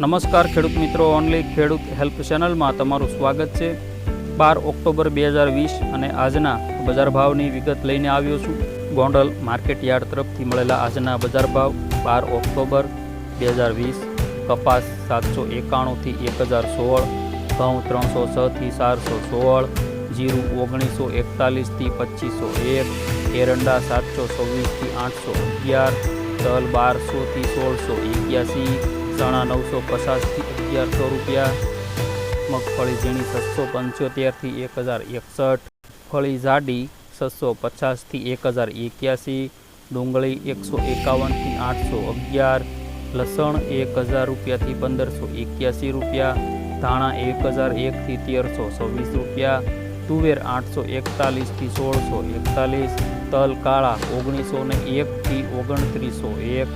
નમસ્કાર ખેડૂત મિત્રો, ઓનલી ખેડૂત હેલ્પ ચેનલમાં તમારું સ્વાગત છે। 12 ઓક્ટોબર 2020 અને આજના બજાર ભાવની વિગત લઈને આવ્યો છું। ગોંડલ માર્કેટ યાર્ડ તરફથી મળેલા આજના બજાર ભાવ 12 ઓક્ટોબર 2020। કપાસ 791 થી 1016, ઘઉં 306 થી 416, જીરું 1941 થી 2501, એરંડા 724 થી 811, તલ 1200 થી 1681, चना 950 થી 1100 रुपया, मगफળી ઝીણી 675 થી 1061, ફળી જાડી 650 થી 1081, ડુંગળી 151 થી 811, લસણ 1000 रुपया થી 1581 रुपया, ધાણા 1001 થી 1326 रुपया, तुवेर 841 થી 1641, तल काळा 1901 થી 2901,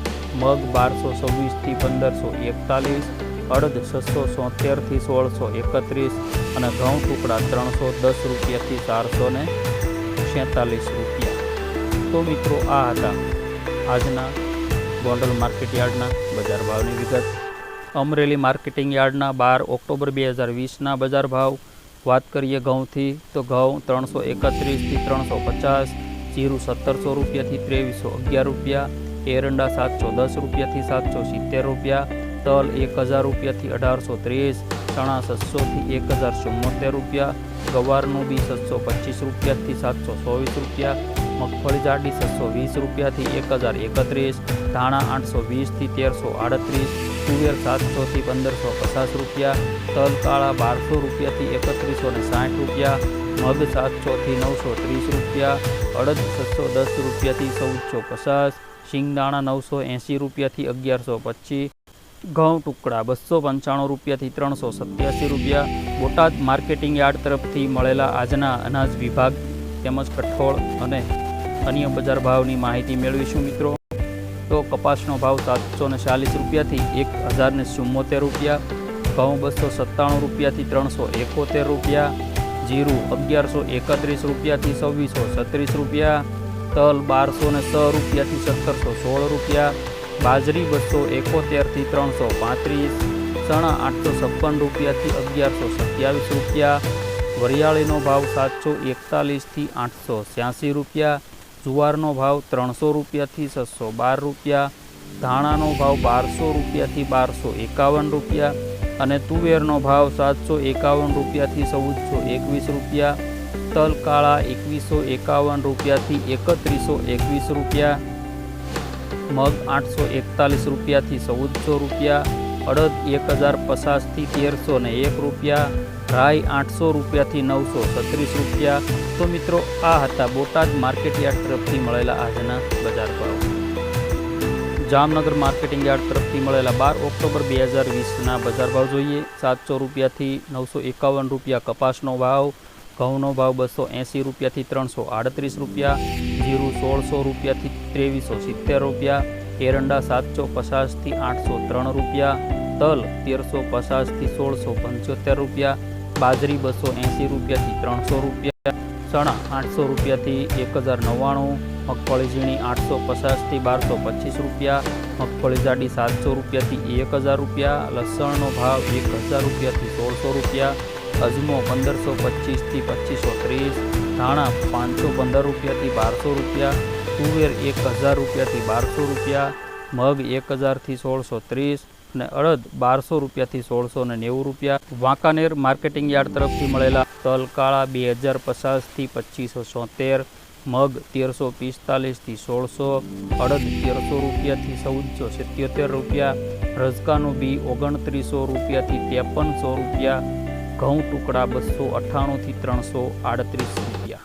मग 1226 થી 1541, अड़द 673 થી 1631 અને ઘઉં ટુકડા 310 રૂપિયાથી 446 રૂપિયા। તો મિત્રો, આ હતા આજના ગોંડલ માર્કેટ યાર્ડના બજાર ભાવની વિગત। અમરેલી માર્કેટિંગ યાર્ડના 12 ઓક્ટોબર 2020ના બજાર ભાવ વાત કરીએ ઘઉંથી તો ઘઉં 331 થી 350, जीरु 1700 रुपया थी 2311 रुपया, एरंडा 710 रुपया थी 770 रुपया, तल 1000 रुपया थी 1830, चना 600 थी 1074 रुपया, गवारनु बी 725 रुपया थी 724 रुपया, मगफળી जाडी 620 रुपया थी 1031, धाणा 820 थी 1338, तुवेर 700 थी 1550 रुपया, तल काळा 1200 रुपया थी 3160 रुपया, मग 700 थी 930 रुपया, अड़द 610 रुपया थी 1450, शिंगदाणा 980 रुपया थी 1125, घऊं टुकड़ा 295 रुपया थी 387 रुपया। बोटाद मार्केटिंग यार्ड तरफथी मळेला आजना अनाज विभाग तेमज कठोळ अने अन्य बजार भावनी माहिती मेळवीशुं मित्रों। तो कपासनो भाव 740 रुपया थी 1074 रुपया, घऊं 297 रुपया थी 371 रुपया, जीरु 1131 रुपया थी 2636 रुपया, तल 1206 रुपया थी 1716 रुपया, बाजरी 271 थी 335, चना 856 रुपया थी 1127 रुपया, वरियाळीनो भाव 741 थी 886 रुपया, जुवारनो भाव 300 रुपया थी 612 रुपया, धाणानो भाव 1200 रुपया थी 1251 रुपया અને તુવેરનો ભાવ 751 રૂપિયાથી 1421 રૂપિયા, તલ કાળા 2151 રૂપિયાથી 3121 રૂપિયા, મગ 841 રૂપિયાથી 1400 રૂપિયા, અડદ 1050થી 1301 રૂપિયા, રાઈ 800 રૂપિયાથી 936 રૂપિયા। તો મિત્રો, આ હતા બોટાદ માર્કેટ યાર્ડ તરફથી મળેલા આજના બજાર ભાવ। जामनगर मार्केटिंग यार्ड तरफथी मळेला 12 ऑक्टोबर 2020ना बजार भाव जोईए। 700 रुपया थी 951 रुपया कपासनो भाव, घऊनो भाव 280 रुपया थी 338 रुपया, जीरु 1600 रुपया थी 2370 रुपया, एरंडा 750 थी 803 रुपया, तल 1350 थी 1675 रुपया, बाजरी 280 रुपया थी 300 रुपया, चना 800 रुपया थी 1099, मगफળી ઝીણી 850 થી 1225 रुपया, मगफળી जाडी 700 रुपया थी 1000 रुपया, लसणनो भाव 1000 रुपया थी 1600 रुपया, अजमो 1525 थी 2530, धाणा 515 रुपया थी 1200 रुपया, तुवेर 1000 रुपया थी 1200 रुपया, मग 1000 थी 1630 અને અડદ 1200 રૂપિયાથી 1690 રૂપિયા। વાંકાનેર માર્કેટિંગ યાર્ડ તરફથી મળેલા તલ કાળા 2050 થી 2576, मग 1345 થી 1600, अड़द 1300 રૂપિયાથી 1477 રૂપિયા, રજકાનું બી 2900 રૂપિયાથી 5300 રૂપિયા, ઘઉં ટુકડા 298 થી 338 રૂપિયા।